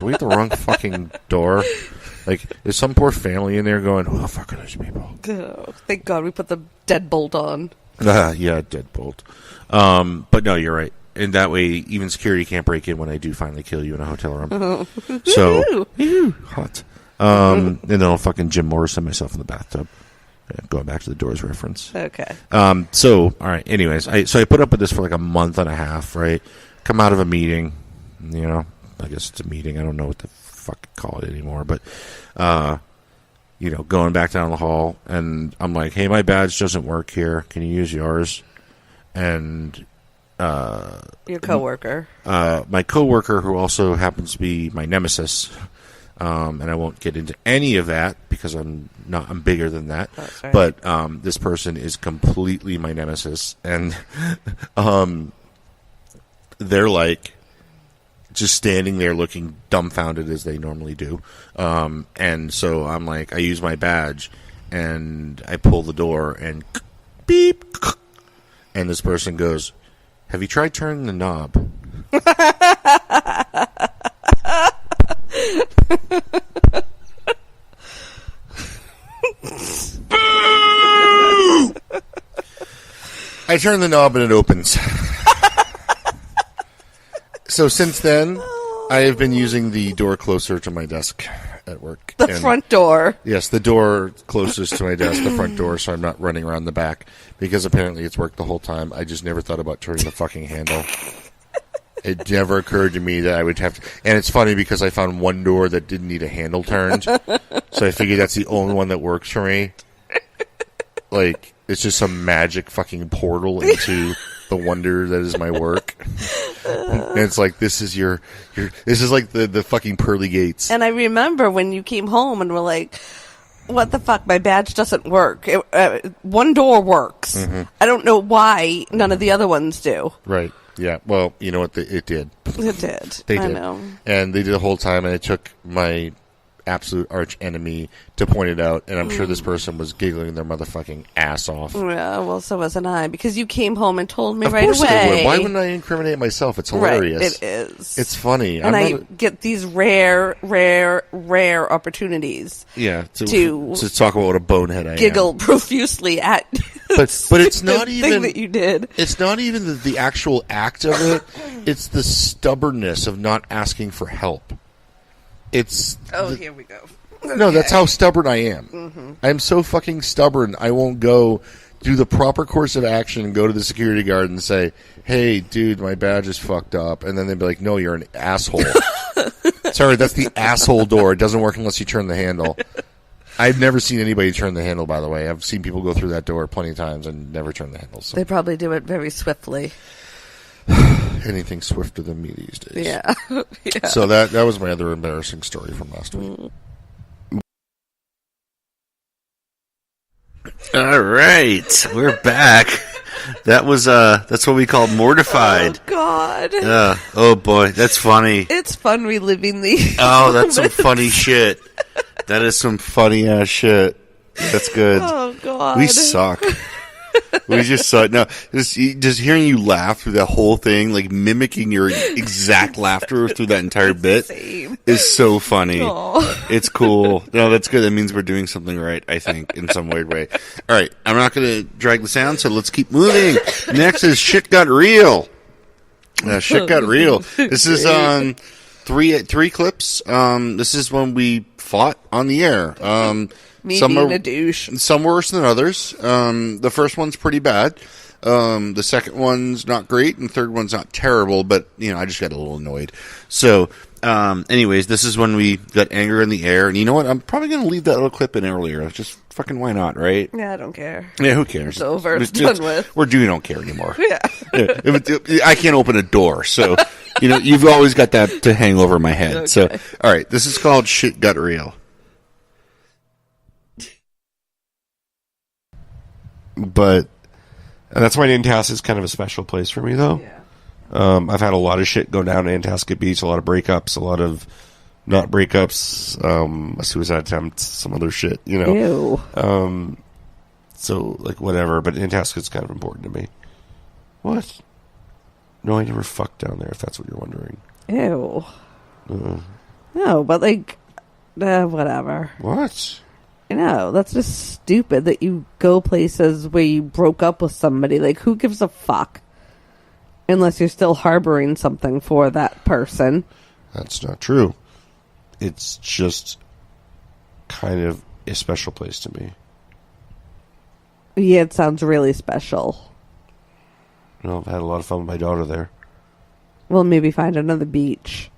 we have the wrong fucking door? Like, there's some poor family in there going, who the fuck are those people? Oh, thank God we put the deadbolt on. Yeah, deadbolt. But no, you're right. And that way, even security can't break in when I do finally kill you in a hotel room. Oh. So, hot. And then I'll fucking Jim Morrison myself in the bathtub. Yeah, going back to the Doors reference. Okay. So, all right. Anyways, I put up with this for like a month and a half, right? Come out of a meeting, I guess it's a meeting. I don't know what the fuck to call it anymore. But, going back down the hall, and I'm like, hey, my badge doesn't work here. Can you use yours? And your coworker. My coworker, who also happens to be my nemesis, and I won't get into any of that because I'm bigger than that. That's right. But this person is completely my nemesis, and they're like just standing there looking dumbfounded as they normally do. And so I'm like, I use my badge, and I pull the door, and beep, and this person goes, have you tried turning the knob? I turn the knob and it opens. So since then, I have been using the door closer to my desk at work. The front door. Yes, the door closest to my desk, the front door, so I'm not running around the back. Because apparently it's worked the whole time. I just never thought about turning the fucking handle. It never occurred to me that I would have to. And it's funny because I found one door that didn't need a handle turned. So I figured that's the only one that works for me. Like, it's just some magic fucking portal into the wonder that is my work. And it's like, this is this is like the fucking pearly gates. And I remember when you came home and were like, what the fuck, my badge doesn't work. One door works. Mm-hmm. I don't know why none of the other ones do. Right. Yeah. Well, you know what? It did. It did. They I did. know. And they did the whole time, and it took my absolute arch enemy to point it out, and I'm sure this person was giggling their motherfucking ass off. Yeah, well, so wasn't I, because you came home and told me of right course away. I would. Why wouldn't I incriminate myself? It's hilarious. Right, it is. It's funny. And I get these rare opportunities. Yeah, to talk about what a bonehead I am. Giggle profusely at but it's not even thing that you did. It's not even the actual act of it. It's the stubbornness of not asking for help. Here we go. No, that's how stubborn I am. Mm-hmm. I'm so fucking stubborn, I won't go do the proper course of action and go to the security guard and say, hey, dude, my badge is fucked up. And then they'd be like, no, you're an asshole. Sorry, that's the asshole door. It doesn't work unless you turn the handle. I've never seen anybody turn the handle, by the way. I've seen people go through that door plenty of times and never turn the handle. So. They probably do it very swiftly. Anything swifter than me these days. Yeah. Yeah. So that was my other embarrassing story from last week. All right, we're back. That's what we call mortified. Oh God. Oh boy, that's funny. It's fun reliving these. Oh, that's some funny shit. That is some funny ass shit. That's good. Oh God. We suck. We just suck. No, just hearing you laugh through that whole thing, like mimicking your exact laughter through that entire bit, is so funny. Aww. It's cool. No, that's good. That means we're doing something right, I think, in some weird way. All right, I'm not going to drag the sound, so let's keep moving. Next is Shit Got Real. Shit Got Real. This is three clips. This is when we fought on the air. Me being a douche. Some worse than others. The first one's pretty bad. The second one's not great, and the third one's not terrible, but, I just got a little annoyed. So, anyways, this is when we got anger in the air, and you know what? I'm probably going to leave that little clip in earlier. Just fucking why not, right? Yeah, I don't care. Yeah, who cares? It's over. It's done with. We don't care anymore. Yeah. I can't open a door, so, you've always got that to hang over my head. Okay. So, all right, this is called Shit Got Real. But that's why Nantasket is kind of a special place for me, though. Yeah. I've had a lot of shit go down to Nantasket Beach, a lot of breakups, a lot of not breakups, a suicide attempt, some other shit, Ew. So, like, whatever, but Nantasket's kind of important to me. What? No, I never fucked down there, if that's what you're wondering. Ew. No, but like, whatever. What? I know, that's just stupid that you go places where you broke up with somebody. Like, who gives a fuck? Unless you're still harboring something for that person. That's not true. It's just kind of a special place to me. Yeah, it sounds really special. You know, I've had a lot of fun with my daughter there. Well, maybe find another beach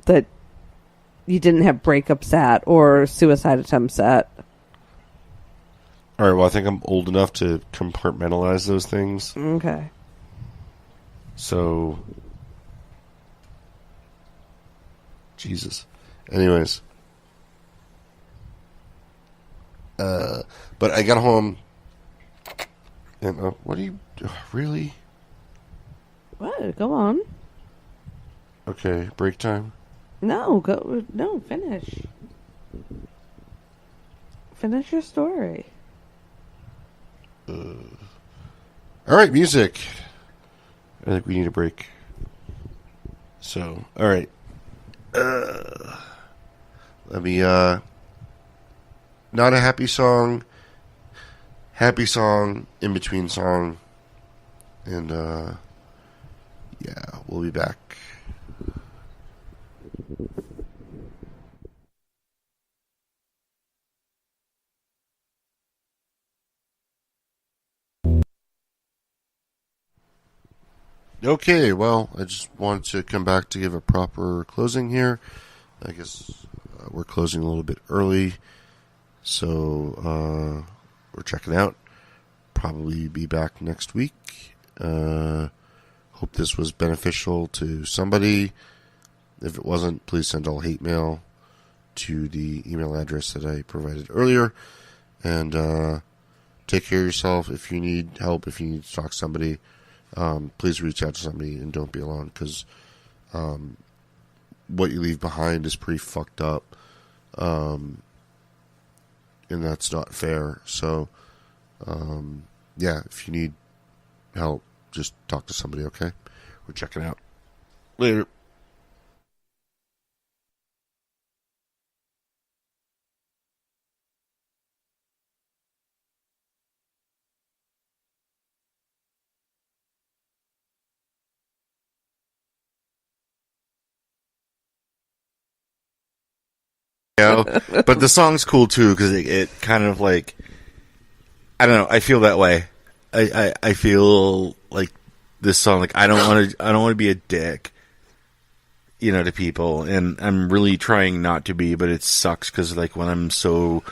that you didn't have breakups at or suicide attempts at. All right, well, I think I'm old enough to compartmentalize those things. Okay. So, Jesus. Anyways. But I got home and, what do you, really? What? Go on. Okay, break time. No, finish. Finish your story. All right, music. I think we need a break. So, all right. Let me, not a happy song, in between song, and, yeah, we'll be back. Okay, well, I just wanted to come back to give a proper closing here. I guess we're closing a little bit early, so we're checking out. Probably be back next week. Hope this was beneficial to somebody. If it wasn't, please send all hate mail to the email address that I provided earlier. And take care of yourself. If you need help, if you need to talk to somebody, please reach out to somebody and don't be alone, because what you leave behind is pretty fucked up, and that's not fair. So, yeah, if you need help, just talk to somebody, okay? We're checking out. Later. But the song's cool too, because it kind of like, I don't know, I feel that way. I feel like this song, like I don't want to be a dick, you know, to people, and I'm really trying not to be, but it sucks because like when I'm so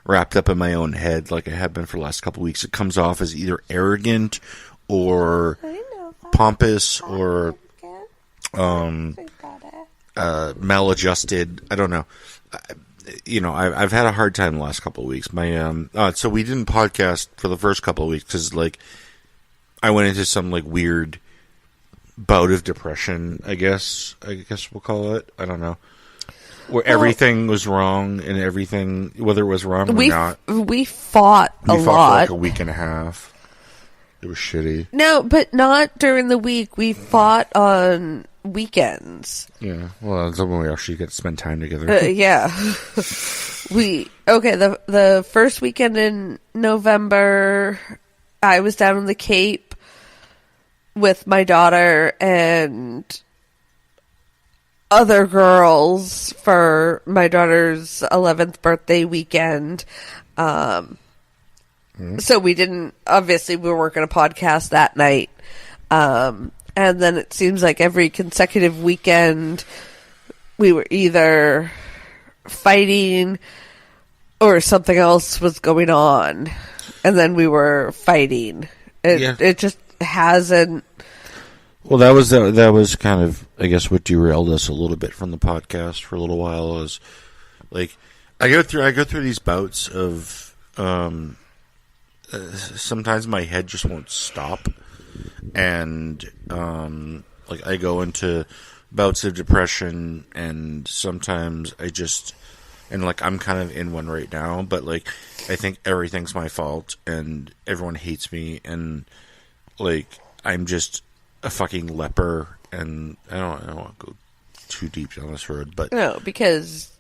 wrapped up in my own head, like I have been for the last couple of weeks, it comes off as either arrogant or pompous or maladjusted. I don't know. You know, I've had a hard time the last couple of weeks. So we didn't podcast for the first couple of weeks because, like, I went into some like weird bout of depression. I guess we'll call it. I don't know, where everything was wrong and everything, whether it was wrong or not. We fought a lot. For like a week and a half. It was shitty. No, but not during the week. We fought on weekends. Yeah, well, that's when we actually get to spend time together. Yeah. The first weekend in November, I was down in the Cape with my daughter and other girls for my daughter's 11th birthday weekend. So we didn't, obviously we weren't going to podcast that night. And then it seems like every consecutive weekend we were either fighting or something else was going on. And then we were fighting. It just hasn't. Well, that was kind of, I guess, what derailed us a little bit from the podcast for a little while. Was like I go through these bouts of sometimes my head just won't stop. And like I go into bouts of depression, and sometimes like I'm kind of in one right now, but like I think everything's my fault and everyone hates me, and like I'm just a fucking leper, and I don't want to go too deep down this road, but No, because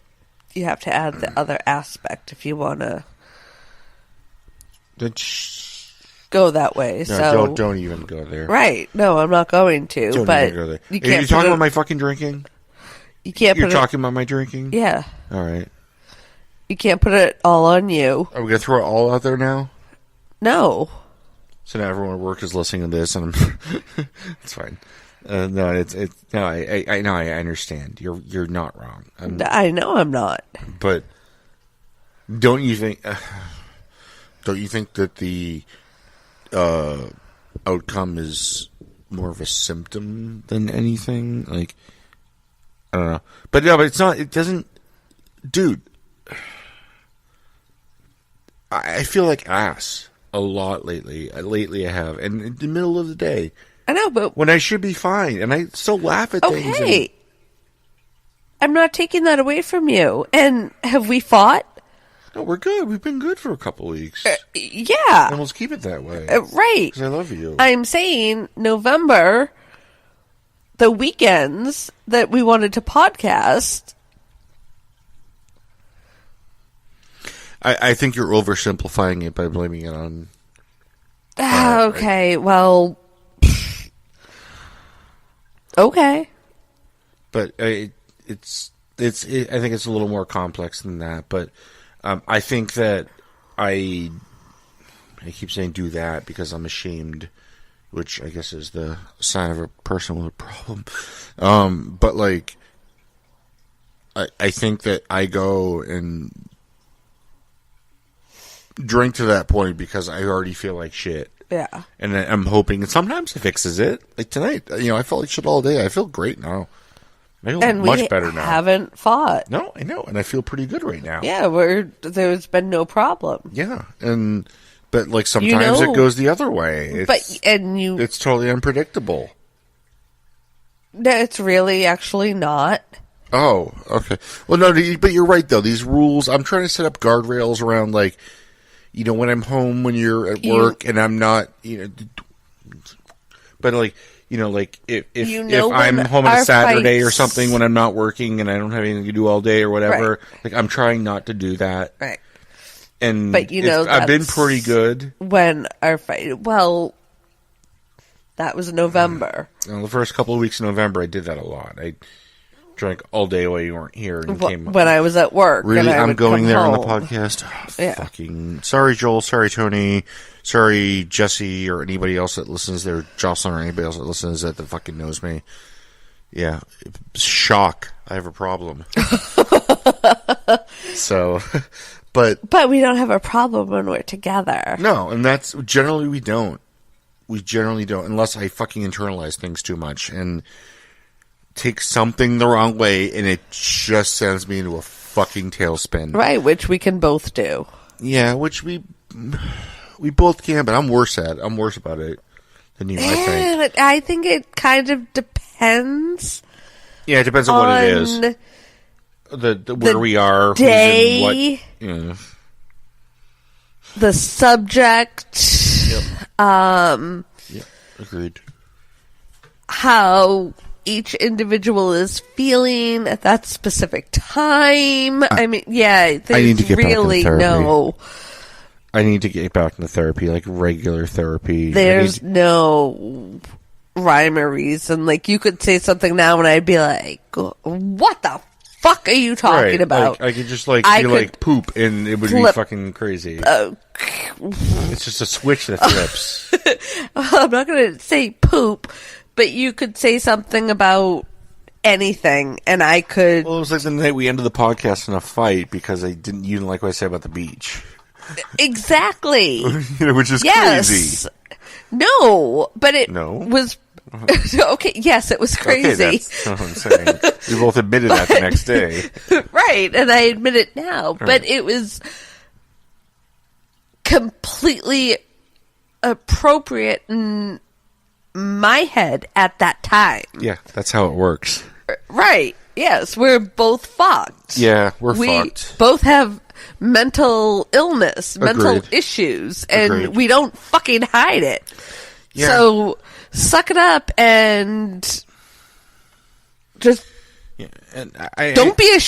you have to add the other aspect if you want to go that way. No, so don't even go there. right? No, I'm not going to. Don't but even go there. you Are can't you talking put about my fucking drinking? You can't. You're put talking about my drinking? Yeah, All right. you can't put it all on you. Are we gonna throw it all out there now? No. So now everyone at work is listening to this, and it's fine. No, I know. I understand. You're not wrong. I know I'm not. But don't you think? Don't you think that the outcome is more of a symptom than anything? Like, I don't know. But no, but it's not. It doesn't, dude. I feel like ass a lot lately. Lately, I have, and in the middle of the day. I know, but When I should be fine, and I still laugh at things. okay. I'm not taking that away from you. And have we fought? No, we're good. We've been good for a couple weeks. Yeah. And let's keep it that way. Right. Because I love you. I'm saying November, the weekends that we wanted to podcast. I think you're oversimplifying it by blaming it on. Okay, well. Okay. But I think it's a little more complex than that. But I think that I keep saying do that because I'm ashamed, which I guess is the sign of a person with a problem. But like, I think that I go and drink to that point because I already feel like shit. Yeah. And I'm hoping, and sometimes it fixes it. Like tonight, I felt like shit all day. I feel great now. I feel much better now. Haven't fought. No, I know, and I feel pretty good right now. Yeah, there's been no problem. Yeah, but like sometimes it goes the other way. It's totally unpredictable. It's really actually not. Oh, okay. Well, no, but you're right though. These rules, I'm trying to set up guardrails around like, when I'm home, when you're at work, and I'm not, but like. Like if I'm home on a Saturday or something when I'm not working and I don't have anything to do all day or whatever, right. Like I'm trying not to do that. Right. But I've been pretty good. When our fight, well, that was November. The first couple of weeks in November, I did that a lot. I drank all day while you weren't here and came when I was at work. Really, and I'm going there home. on the podcast. Oh, yeah. Fucking sorry, Joel. Sorry, Tony. Sorry, Jesse, or anybody else that listens there, Jocelyn, or anybody else that listens that fucking knows me. Yeah, shock. I have a problem. So, but we don't have a problem when we're together. No, and that's generally we don't. We generally don't, unless I fucking internalize things too much and take something the wrong way, and it just sends me into a fucking tailspin. Right, which we can both do. Yeah, which we both can, but I'm worse about it than you, I think. I think it kind of depends. Yeah, it depends on what it is. Where we are. Day. What, the subject. Yep. Yep, agreed. How each individual is feeling at that specific time. I mean, yeah, I need to get really back into therapy. no. I need to get back into therapy, like regular therapy. There's no rhyme or reason. Like, you could say something now and I'd be like, what the fuck are you talking about? I could just like poop and it would be fucking crazy. It's just a switch that flips. I'm not going to say poop, but you could say something about anything and I could... Well, it was like the night we ended the podcast in a fight because you didn't like what I said about the beach. Exactly. Which is crazy. No, but it was... okay, yes, it was crazy. Okay, that's what I'm saying. We both admitted that the next day. Right, and I admit it now. But it was completely appropriate in my head at that time. Yeah, that's how it works. Right, yes, we're both fucked. Yeah, we're fucked. We both have mental illness, mental Agreed. issues, and Agreed. we don't fucking hide it. Yeah. So suck it up and just Yeah, and I Don't be a